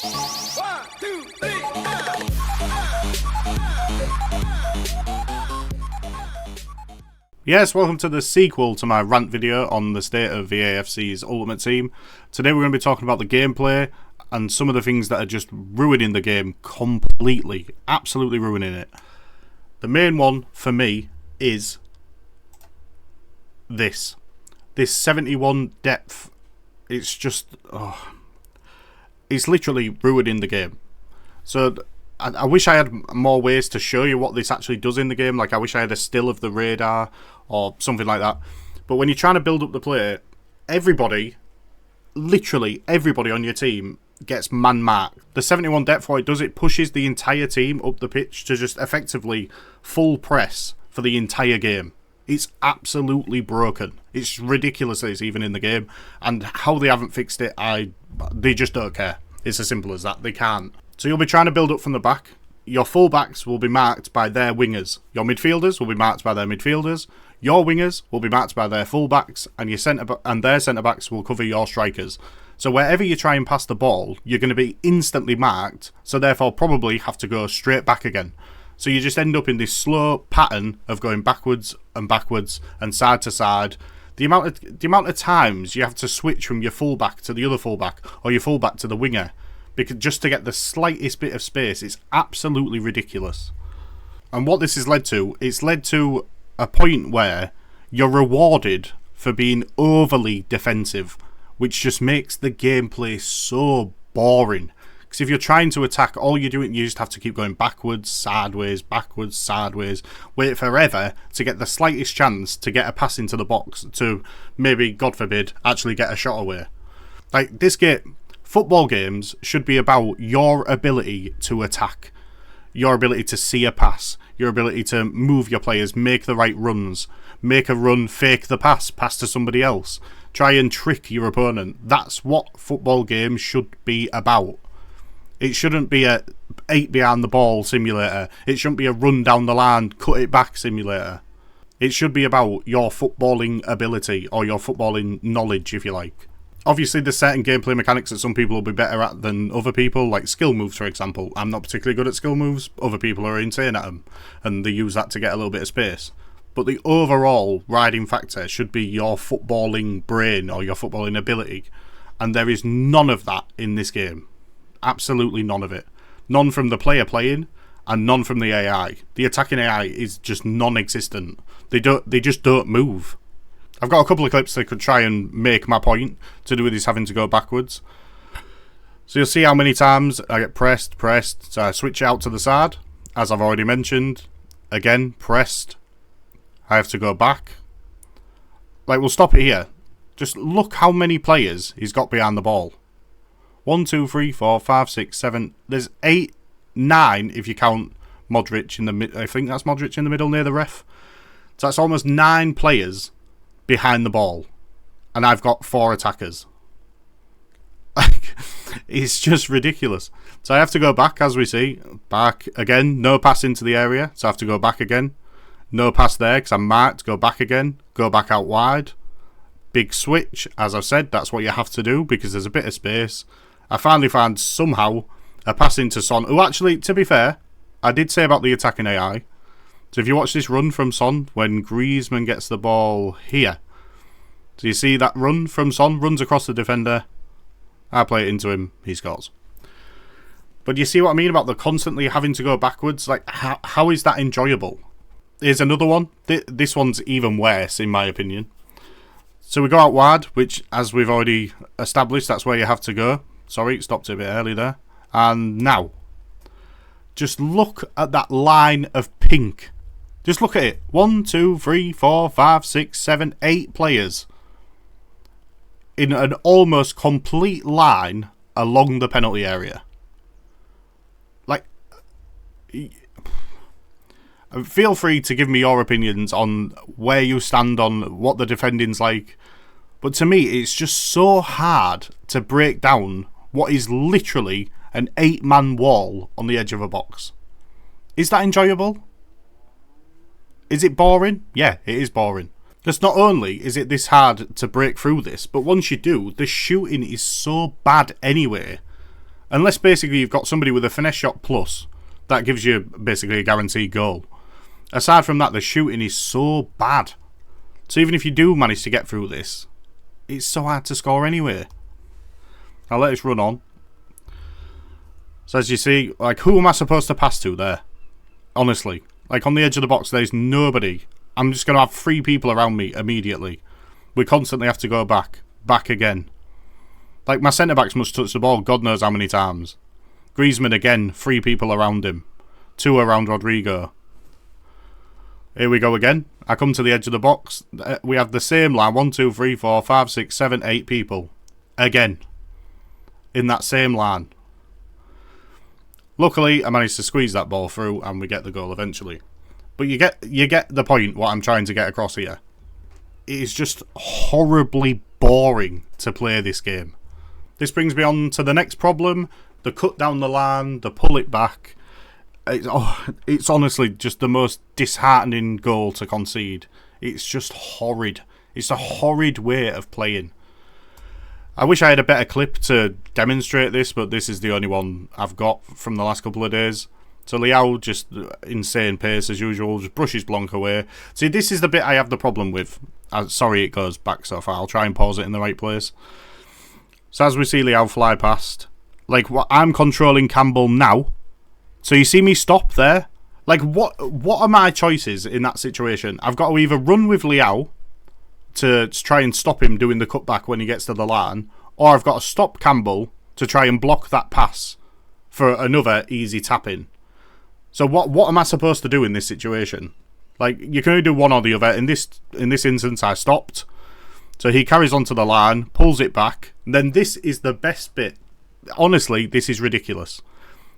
One, two, three, Yes, welcome to the sequel to my rant video on the state of the AFC's Ultimate Team. Today we're going to be talking about the gameplay and some of the things that are just ruining the game completely, absolutely ruining it. The main one for me is this 71 depth. It's just, it's literally ruining the game. So I wish I had more ways to show you what this actually does in the game. Like, I wish I had a still of the radar or something like that. But when you're trying to build up the play, everybody, literally everybody on your team gets man-marked. The 71 depth, what it does, it pushes the entire team up the pitch to just effectively full press for the entire game. It's absolutely broken. It's ridiculous that it's even in the game. And how they haven't fixed it, they just don't care. It's as simple as that. They can't. So you'll be trying to build up from the back. Your full-backs will be marked by their wingers. Your midfielders will be marked by their midfielders. Your wingers will be marked by their full-backs, and their centre-backs will cover your strikers. So wherever you try and pass the ball, you're going to be instantly marked, so therefore probably have to go straight back again. So you just end up in this slow pattern of going backwards and side to side. The amount of times you have to switch from your full-back to the other full-back, or your full-back to the winger, because just to get the slightest bit of space, it's absolutely ridiculous. And what this has led to, it's led to a point where you're rewarded for being overly defensive, which just makes the gameplay so boring. Because if you're trying to attack, all you're doing, you just have to keep going backwards, sideways, wait forever to get the slightest chance to get a pass into the box to maybe, God forbid, actually get a shot away. Like, this game, football games should be about your ability to attack, your ability to see a pass, your ability to move your players, make the right runs, make a run, fake the pass to somebody else, try and trick your opponent. That's what football games should be about. It shouldn't be a 8 behind the ball simulator. It shouldn't be a run down the line, cut it back simulator. It should be about your footballing ability, or your footballing knowledge, if you like. Obviously, there's certain gameplay mechanics that some people will be better at than other people, like skill moves, for example. I'm not particularly good at skill moves. Other people are insane at them, and they use that to get a little bit of space. But the overall riding factor should be your footballing brain or your footballing ability, and there is none of that in this game. Absolutely none of it. None from the player playing, and none from the AI. The attacking AI is just non-existent. They just don't move. I've got a couple of clips that could try and make my point to do with this having to go backwards. So you'll see how many times I get pressed, so I switch out to the side, as I've already mentioned. Again, pressed. I have to go back. Like, we'll stop it here. Just look how many players he's got behind the ball. 1, 2, 3, 4, 5, 6, 7. There's 8, 9 if you count Modric in the mid. I think that's Modric in the middle near the ref. So that's almost 9 players behind the ball, and I've got 4 attackers. Like, it's just ridiculous. So I have to go back, as we see. Back again. No pass into the area, so I have to go back again. No pass there because I'm marked. Go back again. Go back out wide. Big switch. As I've said, that's what you have to do because there's a bit of space. I finally found somehow a pass into Son, who actually, to be fair, I did say about the attacking AI. So if you watch this run from Son, when Griezmann gets the ball here, so you see that run from Son, runs across the defender, I play it into him, he scores. But you see what I mean about the constantly having to go backwards? Like, how is that enjoyable? Here's another one. This one's even worse, in my opinion. So we go out wide, which, as we've already established, that's where you have to go. Sorry, stopped it a bit early there. And now, just look at that line of pink. Just look at it. 1, 2, 3, 4, 5, 6, 7, 8 players in an almost complete line along the penalty area. Like, feel free to give me your opinions on where you stand on what the defending's like. But to me, it's just so hard to break down what is literally an 8-man wall on the edge of a box. Is that enjoyable? Is it boring? Yeah, it is boring. Because not only is it this hard to break through this, but once you do, the shooting is so bad anyway. Unless basically you've got somebody with a finesse shot plus, that gives you basically a guaranteed goal. Aside from that, the shooting is so bad. So even if you do manage to get through this, it's so hard to score anyway. I'll let us run on. So as you see, like, who am I supposed to pass to there? Honestly. Like, on the edge of the box, there's nobody. I'm just going to have 3 people around me immediately. We constantly have to go back. Back again. Like, my centre-backs must touch the ball God knows how many times. Griezmann again, 3 people around him. 2 around Rodrigo. Here we go again. I come to the edge of the box. We have the same line. 1, 2, 3, 4, 5, 6, 7, 8 people. Again. In that same line. Luckily, I managed to squeeze that ball through and we get the goal eventually. But you get the point, what I'm trying to get across here. It is just horribly boring to play this game. This brings me on to the next problem. The cut down the line, the pull it back. It's honestly just the most disheartening goal to concede. It's just horrid. It's a horrid way of playing. I wish I had a better clip to demonstrate this, but this is the only one I've got from the last couple of days. So Leao, just insane pace as usual, just brushes Blanc away. See, this is the bit I have the problem with. Sorry it goes back so far. I'll try and pause it in the right place. So as we see Leao fly past, like, I'm controlling Campbell now. So you see me stop there? Like, what are my choices in that situation? I've got to either run with Leao to try and stop him doing the cutback when he gets to the line, or I've got to stop Campbell to try and block that pass for another easy tap-in. So what am I supposed to do in this situation? Like, you can only do one or the other. In this instance, I stopped. So he carries onto the line, pulls it back. And then this is the best bit. Honestly, this is ridiculous.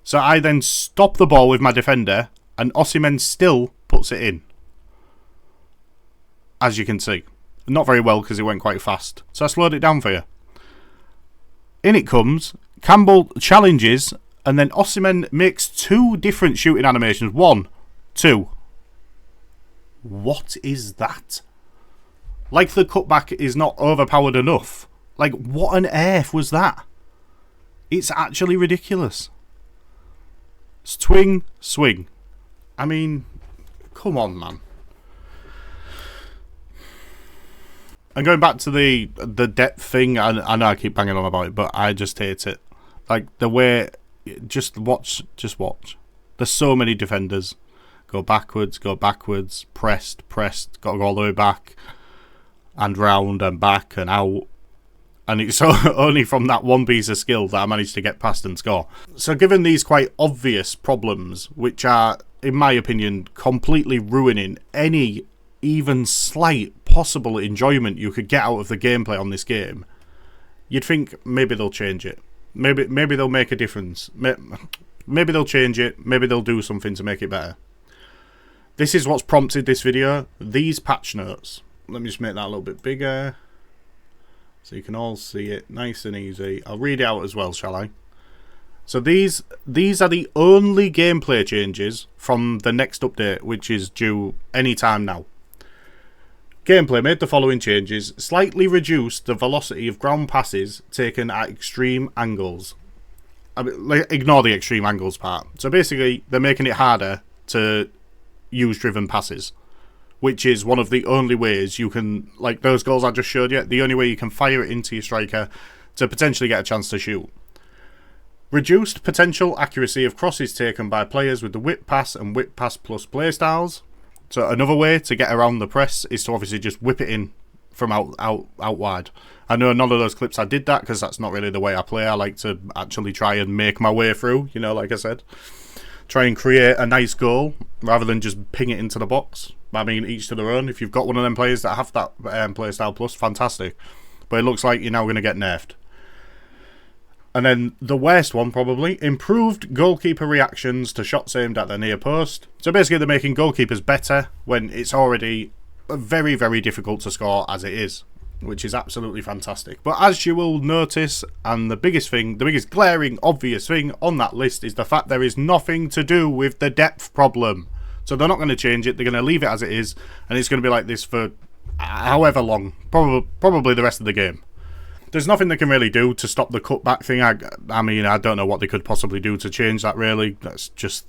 So I then stop the ball with my defender, and Osimhen still puts it in. As you can see. Not very well because it went quite fast. So I slowed it down for you. In it comes. Campbell challenges, and then Osimhen makes 2 different shooting animations. 1, 2. What is that? Like, the cutback is not overpowered enough. Like, what on earth was that? It's actually ridiculous. Swing, swing. I mean, come on, man. And going back to the depth thing, I know I keep banging on about it, but I just hate it. Like, the way, just watch. There's so many defenders. Go backwards, pressed, got to go all the way back, and round, and back, and out. And it's only from that one piece of skill that I managed to get past and score. So given these quite obvious problems, which are, in my opinion, completely ruining any even slight possible enjoyment you could get out of the gameplay on this game, you'd think maybe they'll change it. Maybe they'll make a difference. Maybe they'll change it. Maybe they'll do something to make it better. This is what's prompted this video. These patch notes. Let me just make that a little bit bigger, so you can all see it nice and easy. I'll read it out as well, shall I? So these are the only gameplay changes from the next update, which is due any time now. Gameplay made the following changes. Slightly reduced the velocity of ground passes taken at extreme angles. I mean, ignore the extreme angles part. So basically, they're making it harder to use driven passes, which is one of the only ways you can, like those goals I just showed you, the only way you can fire it into your striker to potentially get a chance to shoot. Reduced potential accuracy of crosses taken by players with the whip pass and whip pass plus playstyles. So another way to get around the press is to obviously just whip it in from out wide. I know none of those clips I did that because that's not really the way I play. I like to actually try and make my way through, you know, like I said. Try and create a nice goal rather than just ping it into the box. I mean, each to their own. If you've got one of them players that have that playstyle plus, fantastic. But it looks like you're now going to get nerfed. And then the worst one, probably, improved goalkeeper reactions to shots aimed at the near post. So basically they're making goalkeepers better when it's already very, very difficult to score as it is, which is absolutely fantastic. But as you will notice, and the biggest glaring obvious thing on that list is the fact there is nothing to do with the depth problem. So they're not going to change it, they're going to leave it as it is, and it's going to be like this for however long, probably the rest of the game. There's nothing they can really do to stop the cutback thing. I mean, I don't know what they could possibly do to change that, really. It's just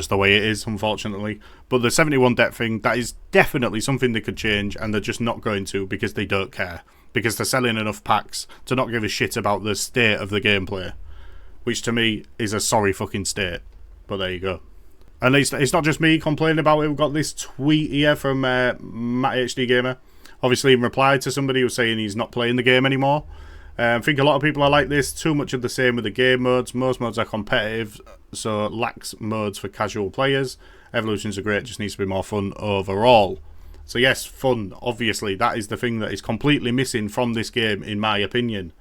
the way it is, unfortunately. But the 71 depth thing, that is definitely something they could change, and they're just not going to because they don't care. Because they're selling enough packs to not give a shit about the state of the gameplay. Which to me is a sorry fucking state. But there you go. And it's not just me complaining about it. We've got this tweet here from Matt HD Gamer. Obviously in reply to somebody who's saying he's not playing the game anymore. I think a lot of people are like this. Too much of the same with the game modes. Most modes are competitive, so lacks modes for casual players. Evolutions are great, just needs to be more fun overall. So yes, fun, obviously. That is the thing that is completely missing from this game, in my opinion.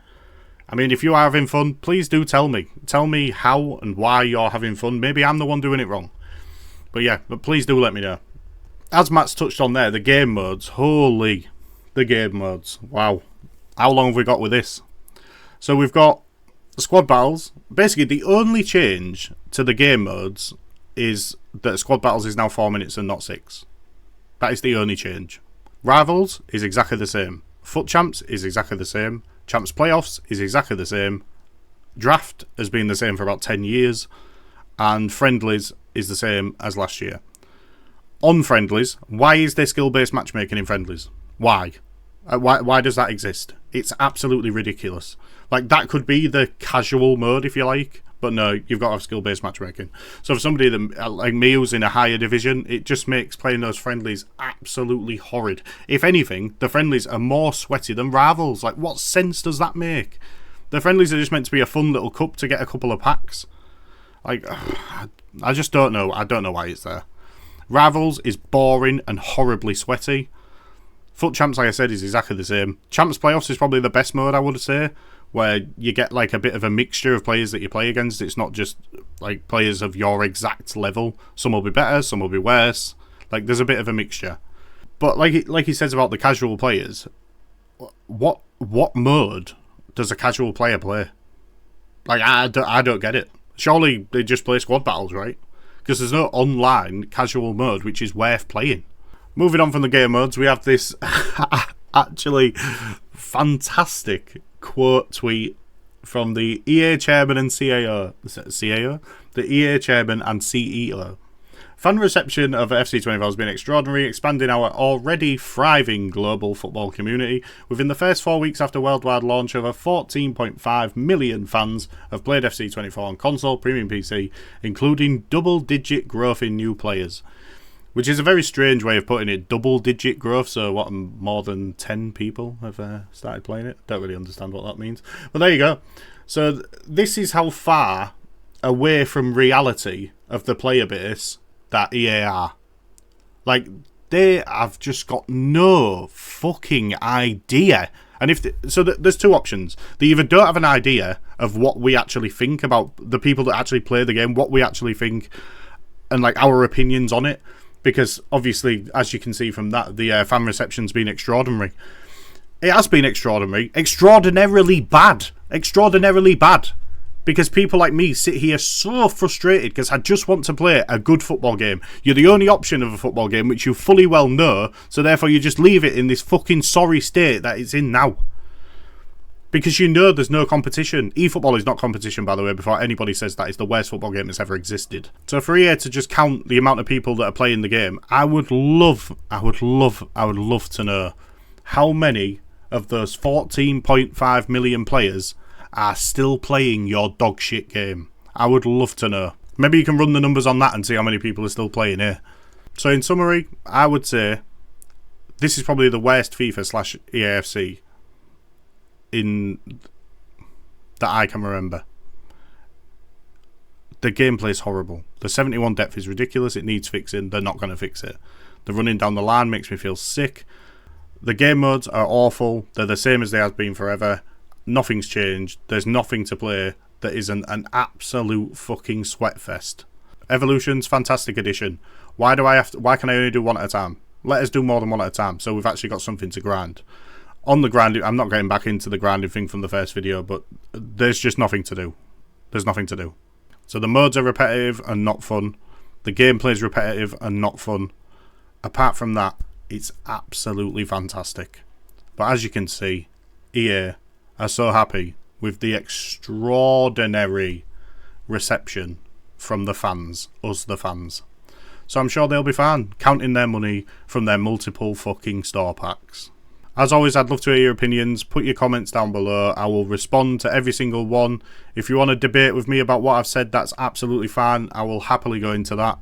I mean, if you are having fun, please do tell me. Tell me how and why you're having fun. Maybe I'm the one doing it wrong. But yeah, but please do let me know. As Matt's touched on there, the game modes. Holy, the game modes. Wow. How long have we got with this? So we've got squad battles. Basically, the only change to the game modes is that squad battles is now 4 minutes and not 6. That is the only change. Rivals is exactly the same. Foot champs is exactly the same. Champs playoffs is exactly the same. Draft has been the same for about 10 years. And friendlies is the same as last year. On friendlies, why is there skill-based matchmaking in friendlies? Why? Why does that exist? It's absolutely ridiculous. Like, that could be the casual mode, if you like. But no, you've got to have skill-based matchmaking. So for somebody that, like me who's in a higher division, it just makes playing those friendlies absolutely horrid. If anything, the friendlies are more sweaty than rivals. Like, what sense does that make? The friendlies are just meant to be a fun little cup to get a couple of packs. Like, I just don't know. I don't know why it's there. Rivals is boring and horribly sweaty. Foot champs, like I said, is exactly the same. Champs playoffs is probably the best mode, I would say, where you get like a bit of a mixture of players that you play against. It's not just like players of your exact level. Some will be better, some will be worse. Like, there's a bit of a mixture. But like he says about the casual players, what mode does a casual player play? Like, I don't get it. Surely they just play squad battles, right? Because there's no online casual mode which is worth playing. Moving on from the game modes, we have this actually fantastic quote tweet from the EA chairman and CAO. CAO? The EA chairman and CEO. Fan reception of FC24 has been extraordinary, expanding our already thriving global football community. Within the first 4 weeks after worldwide launch, over 14.5 million fans have played FC24 on console, premium PC, including double-digit growth in new players. Which is a very strange way of putting it, double-digit growth, so what, more than 10 people have started playing it? Don't really understand what that means. But there you go. So this is how far away from reality of the player base that EA are. Like, they have just got no fucking idea. And there's two options. They either don't have an idea of what we actually think about the people that actually play the game, what we actually think, and like our opinions on it. Because obviously, as you can see from that, the fan reception's been extraordinary. It has been extraordinary. Extraordinarily bad. Extraordinarily bad. Because people like me sit here so frustrated because I just want to play a good football game. You're the only option of a football game which you fully well know, so therefore you just leave it in this fucking sorry state that it's in now. Because you know there's no competition. eFootball is not competition, by the way, before anybody says that it's the worst football game that's ever existed. So for EA to just count the amount of people that are playing the game, I would love to know how many of those 14.5 million players are still playing your dog shit game. I would love to know. Maybe you can run the numbers on that and see how many people are still playing here. So in summary, I would say this is probably the worst FIFA / EAFC in that I can remember. The gameplay is horrible. The 71 depth is ridiculous. It needs fixing. They're not going to fix it. The running down the line makes me feel sick. The game modes are awful. They're the same as they have been forever. Nothing's changed. There's nothing to play that isn't an absolute fucking sweatfest. Evolution's fantastic addition. Why can I only do one at a time? Let us do more than one at a time, so we've actually got something to grind. On the grinding, I'm not getting back into the grinding thing from the first video, but there's just nothing to do. There's nothing to do. So the modes are repetitive and not fun. The gameplay is repetitive and not fun. Apart from that, it's absolutely fantastic. But as you can see, EA are so happy with the extraordinary reception from the fans, us the fans. So I'm sure they'll be fine, counting their money from their multiple fucking store packs. As always, I'd love to hear your opinions. Put your comments down below. I will respond to every single one. If you want to debate with me about what I've said, that's absolutely fine. I will happily go into that.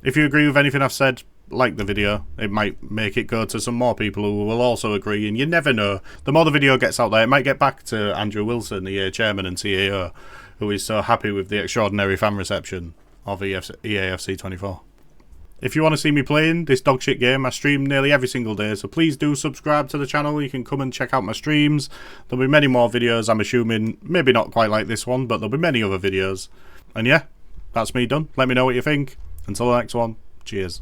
If you agree with anything I've said, like the video. It might make it go to some more people who will also agree, and you never know. The more the video gets out there, it might get back to Andrew Wilson, the EA chairman and CAO, who is so happy with the extraordinary fan reception of EAFC 24. If you want to see me playing this dogshit game, I stream nearly every single day, so please do subscribe to the channel. You can come and check out my streams. There'll be many more videos, I'm assuming. Maybe not quite like this one, but there'll be many other videos. And yeah, that's me done. Let me know what you think. Until the next one, cheers.